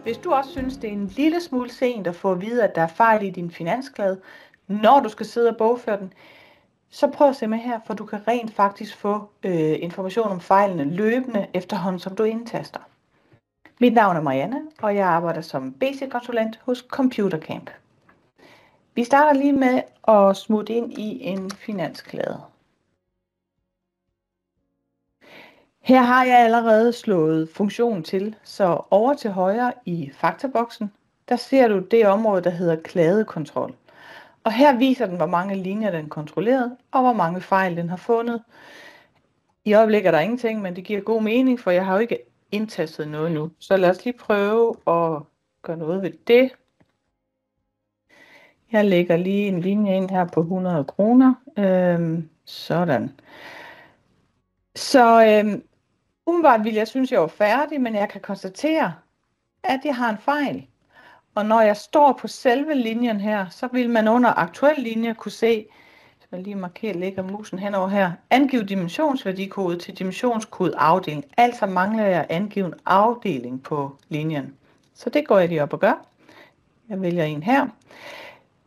Hvis du også synes, det er en lille smule sent at få at vide, at der er fejl i din finansklade, når du skal sidde og bogføre den, så prøv at se med her, for du kan rent faktisk få information om fejlene løbende efterhånden, som du indtaster. Mit navn er Marianne, og jeg arbejder som BC-konsulent hos Computercamp. Vi starter lige med at smutte ind i en finansklade. Her har jeg allerede slået funktionen til, så over til højre i faktaboksen, der ser du det område, der hedder kladekontrol. Og her viser den, hvor mange linjer den kontrollerede, og hvor mange fejl den har fundet. I øjeblikket er der ingenting, men det giver god mening, for jeg har jo ikke indtastet noget nu. Så lad os lige prøve at gøre noget ved det. Jeg lægger lige en linje ind her på 100 kroner. Sådan. Så umiddelbart vil jeg synes, jeg var færdig, men jeg kan konstatere, at jeg har en fejl. Og når jeg står på selve linjen her, så vil man under aktuel linje kunne se, hvis man lige markerer, lægger musen henover her, angive dimensionsværdikode til dimensionskode afdeling. Altså mangler jeg at angive en afdeling på linjen. Så det går jeg lige op og gør. Jeg vælger en her.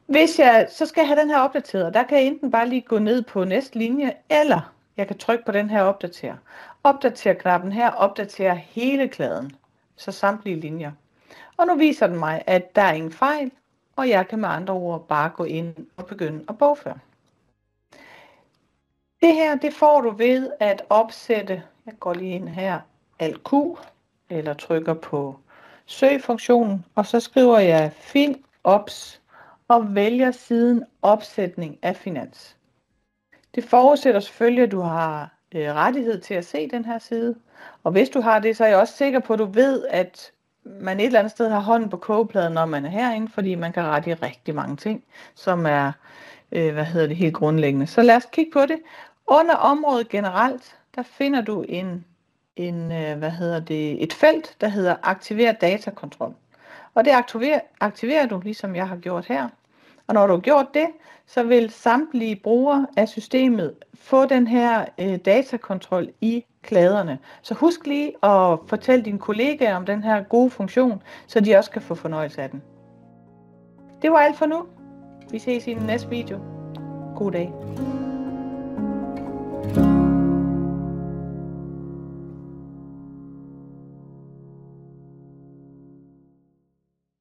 Hvis jeg så skal have den her opdateret, der kan jeg enten bare lige gå ned på næste linje, eller jeg kan trykke på den her opdater. Opdater-knappen her opdaterer hele kladen, så samtlige linjer. Og nu viser den mig, at der er ingen fejl, og jeg kan med andre ord bare gå ind og begynde at bogføre. Det her, det får du ved at opsætte, jeg går lige ind her, Alt Q, eller trykker på søgfunktionen, og så skriver jeg FinOps, og vælger siden opsætning af finans. Det forudsætter selvfølgelig, at du har rettighed til at se den her side, og hvis du har det, så er jeg også sikker på, at du ved, at man et eller andet sted har hånden på kogepladen, når man er herinde, fordi man kan rette i rigtig mange ting, som er helt grundlæggende. Så lad os kigge på det. Under området generelt, der finder du et felt, der hedder Aktiver datakontrol. Og det aktiverer du, ligesom jeg har gjort her. Og når du har gjort det, så vil samtlige brugere af systemet få den her datakontrol i kladerne. Så husk lige at fortælle dine kollegaer om den her gode funktion, så de også kan få fornøjelse af den. Det var alt for nu. Vi ses i den næste video. God dag.